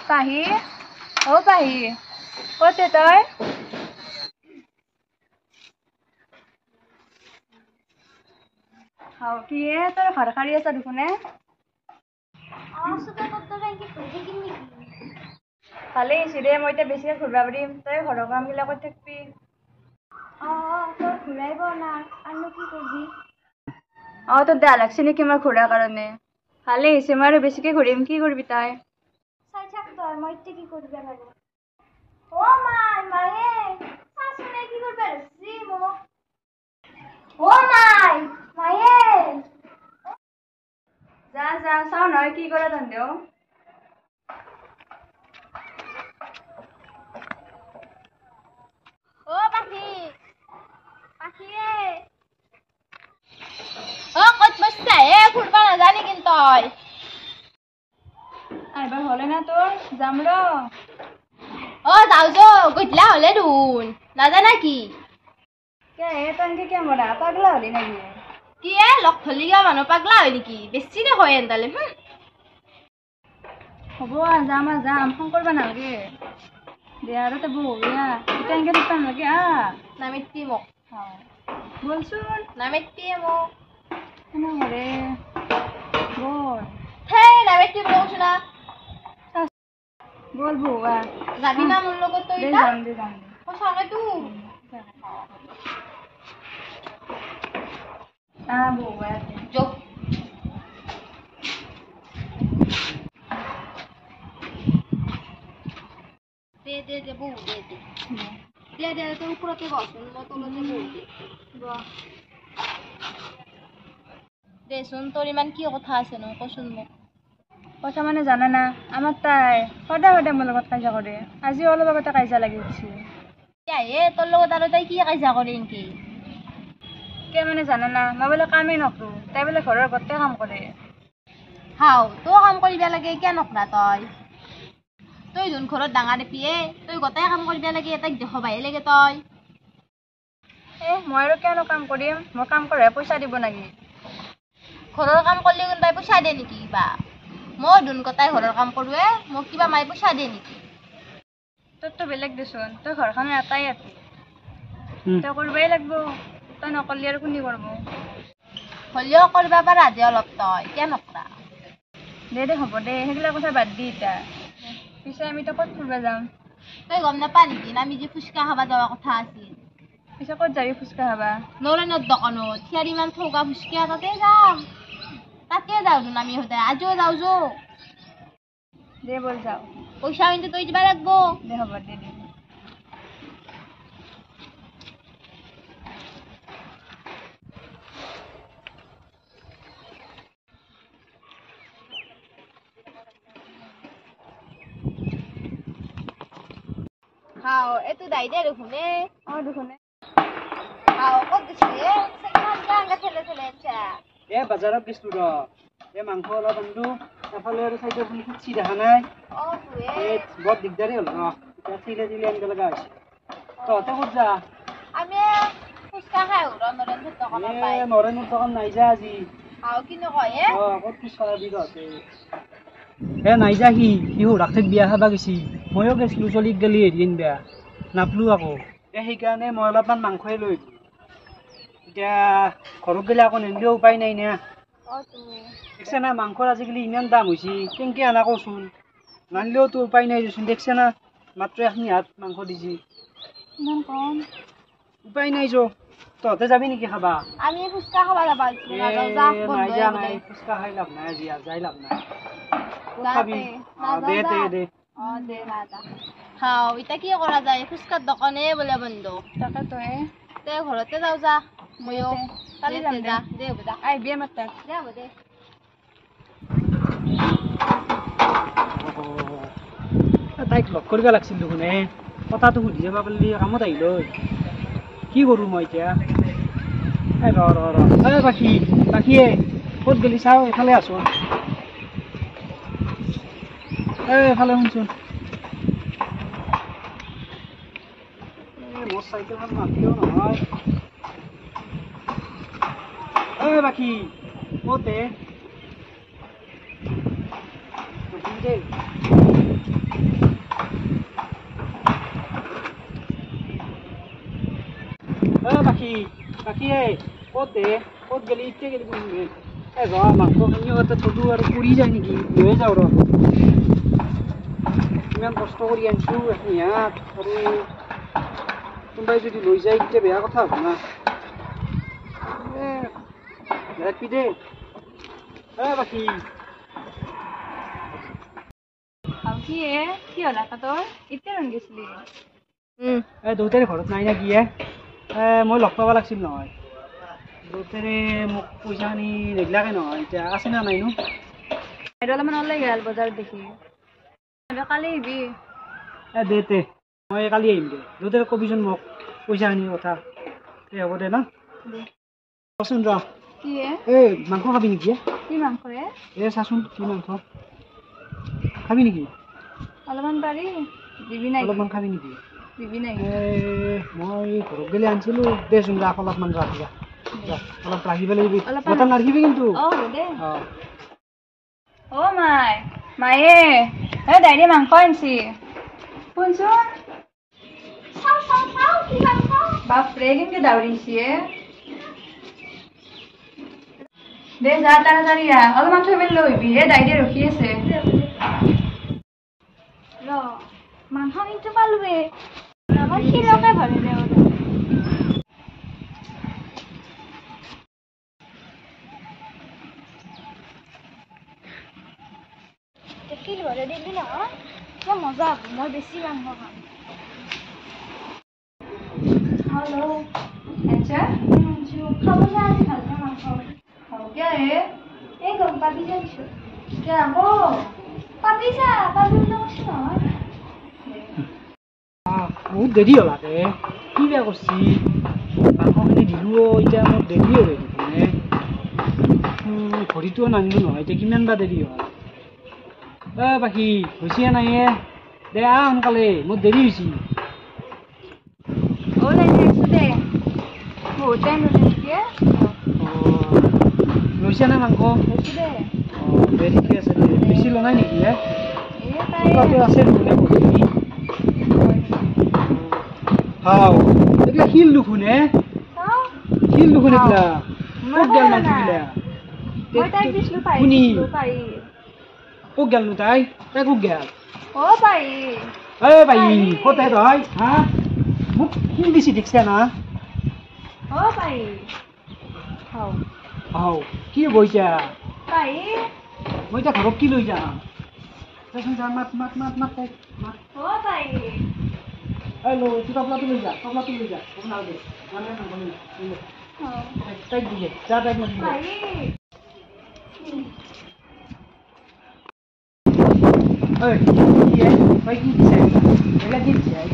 পাহি ও পাহি কতে তই হাও কি তোৰ ঘৰ খাড়ি আছা দেখোনে ভালে হৈছে দে মই এতিয়া বেছিকে ঘূৰবা পাৰিম তই ঘৰৰ কামগিলা কৰি থাকবি তই ঘূৰাইব না আৰু কি কৰিবি তোৰ বেয়া লাগছে নেকি মই ঘূৰাৰ কাৰণে ভালে হৈছে মই আৰু বেছিকে ঘূৰিম কি কৰিবি তাই চাই থাক তই মই এতিয়া কি কৰিব লাগে অ মাই মায়ে চাচোনে কি কৰিব লাগছি মোক অ মাই মায়ে যা যা চাও নহয় কি কৰা তহঁতেও ও পাখি পাখিয়ে ও কত বসছা ফুটবল না জানি কিন্তু আইবার হলে না তোর যাম র ও যাও যো গইতলা হলে দুন না জানা কি কে তনকে কে মরা পাগলা হলি নাকি কি লক ফলিয়া মানুহ পাগলা হয় নেকি বেছি নে হয় এন্দালে হ'ব যাম ফোন করবা নালগে দে আৰু তে বহিয়া এটা এনকে দিবা নালগে নামেতি মোক বলচোন নামেতি মোক কেনে মরে বল হে নামেতি মোক শুনা বল বৌয়া যাবি না মোৰ লগত তই দে এটা যাম সঁচাকে তুই বৌয়া যোগ দে বউ দে তুই উপরতে বসুন মই তলতে বউ দে শুন তোর ইমান কি কথা আছে নো কচোন মোক কথা মানে জানা না আমার তাই সদায় মোৰ লগত কাজিয়া কৰে আজি অলপ আগতে কাজিয়া লাগি উঠছি তোৰ লগত আৰু তাই কি কাজিয়া কৰে নেকি কে মানে জানা না মই বোলে কামেই নকৰো তাই বোলে ঘৰৰ গোটেই কাম কৰে হাও তো কাম কৰিব লাগে কিয় নকৰা তই যোন ঘৰত ডাঙৰ পিয়ে তই গোটেই কাম কৰিব লাগে তাইক দেখবাই লাগে তই মই আৰু কিয়নো কাম কৰিম মই কাম কৰে পইচা দিব নেকি ঘৰৰ কাম কৰিলে কোনোবাই পইচা দিয়ে নেকি কিবা মই দুন গোটাই ঘৰৰ কাম কৰোৱে মোক কিবা মাই পইচা দিয়ে নেকি তোৰতো বেলেগ দেচোন তই ঘৰখন এটাই আছে তই কৰিবই লাগিব তই নকৰিলে আৰু কোনে কৰিব হ'লেও কৰিব পাৰা যে অলপ তই কিয় নকৰা দে হ'ব দে সেইগিলা কথা বাদ দি এতিয়া পিছে আমি তো ক'ত ফুৰিব যাম তই গম নাপা নেকি আমি যে ফুচকা খাবা যোৱা কথা আছিল পিছে ক'ত যাবি ফুচকা খাবা নৰেনৰ দোকানত সিয়াৰ ইমান ঠৌকা ফুচকা তাতে যাওঁ আমি সদায় আজিও যাওঁ যো দে বল যাওঁ পইচা কিন্তু তই দিবা লাগব দে হ'ব দে হাও এতো দাই দে দেখোনে দেখোনে হাও কত দিছিলি সেখান জাঙ্গা ঠেলে আচ্ছা বাজাৰত গেছলো ৰ মাংস অলপ আনলো এফালে আৰু চাইডৰ ফুলি খুচি দেখা নাই বৰ দিগদাৰী হ'ল এতিয়া চিলে আনিব লগা হৈছে তহঁতে ক'ত যা আমি ফুচকা খাই নৰেনৰ দোকান নাই যা আজি হাও কিনো কয় ক'ত ফুচকা খাবি তহঁতে নাই যা সিহু ৰাস্তাত বিয়া খাবা গৈছি ময়ো গেছলো চলিক গেলি এদিন বেয়া নাপলো আকৌ সেইকাৰণে মই অলপমান মাংসই লৈ এতিয়া ঘৰত গেলে আকৌ নিদিলেও উপায় নাই না দেখছে না মাংসৰ আজিকালি ইমান দাম হৈছে কেনেকৈ আনা কচোন নানিলেওতো উপায় নাই দেচোন দেখছে না মাত্ৰ এখিনি হাত মাংস দিছি ইমান কম উপায় নাই যো তহঁতে যাবি নেকি খাবা আমি ফুচকা খাবা যাবা নাই ফুচকা খাই লাভ নাই আজি যাই লাভ নাই খাবি দে হাও এটা কি কৰা যায় ফুচকাৰ দোকানে বোলে বন্ধ তাকে তই তে ঘৰতে যাওঁ যা ময়ো কালি যাম যা দে হ'ব যা আহিবি আমাৰ তাত দে হ'ব দে তাইক লগ কৰিব লাগিছিল দেখোন কথাটো সুধি যাব পাৰিলি কামত আহিল কি কৰোঁ মই এতিয়া ৰ বাকীয়ে ক'ত গেলি চাওঁ এইফালে আছোঁ এইফালে শুনচোন মোৰ চাইকেলখন মাতিলেও নহয় বাকী ক'তে বাকী ক'ত গেলি এতিয়া গেলি কোনবে ৰ মাংসখিনিও এটা থলো আৰু পুৰি যায় নেকি লৈ যাওঁ ৰ ইমান কষ্ট কৰি আনিছোঁ ইয়াত আৰু কোনোবাই যদি লৈ যায় তেতিয়া বেয়া কথা হ'ব না ৰাখি দে বাকী কি হ'ল আকা তোৰ এতিয়া ৰং গৈছিলি দেউতাৰে ঘৰত নাই না কি মই লগ পাব লাগিছিল নহয় দেউতাৰে মোক পইচাখিনি নিদিলাকে নহয় এতিয়া আছে না নাইনো আৰু অলপমান ওলাই গ'ল বজাৰত দেখি কালি আহিবি দে মই কালি আহিম দে দেউতাৰে কবিচোন মোক পইচাখিনিৰ কথা হ'ব দে ন কচোন ৰ কি মাংস খাবি নেকি কি মাংস চাচোন কি মাংস খাবি নেকি অলপমান পাৰি দিবি নাই অলপমান খাবি নেকি দিবি নাই মই ঘৰত গ'লে আনিছিলোঁ দেচোন ৰাখ অলপমান ৰাখ অলপ ৰাখিব লাগিবি বৰ্তমান নাৰাখিবি কিন্তু মায়ে দাইৰে মাংস আনিছি শুনচোন বাপৰে কিন্তু দাউৰিছি দে যা তাড়াতাড়ি অলপমান থৈ মেলি লৈ আহিবি দাইৰে ৰখি আছে মাংস কিন্তু পালোৱে আমাৰ শিলকে ভৰে দে শিল ভৰে দিবি নহয় মই মজা হ'ব মই বেছি মাংস খাম হেল্ল' আচ্ছা খাব যা আজি ভালকে মাংস কিয় এই গম পাবি যাইছোঁ কিয় আকৌ পাবি যা পাবি বুলি কৈছোঁ নহয় বহুত দেৰি হ'ল কি বেয়া কৰিছি মাংসখিনি দিলোঁ এতিয়া মোৰ দেৰি হৈ ঘড়ীটোও নানিলোঁ নহয় এতিয়া কিমান বা দেৰি হ'ল বাকী হৈছে নাই দে সোনকালে মোৰ দেৰি হৈছে দে বহুত টাইম লৈছে নে মাংস দে ঠিকে আছে দে বেছি লোৱা নাই নেকি আছে এইবিলাক শিল দেখোন শিল দেখোন এইবিলাক ক'ত গেল মাংসবিলাক শুনি ক'ত গেলনো তাই ক'ত গেল বাই ক'ত তই হা মোক শিল দিছি দেখিছা না কি হ'ব এতিয়া মই এতিয়া ঘৰত কি লৈ যাম মাত মাত মাত মাত তাইক মাত তবলাটো লৈ যা তাইক দিলে যা তাইক মাতি তই কি দিছে কি দিছে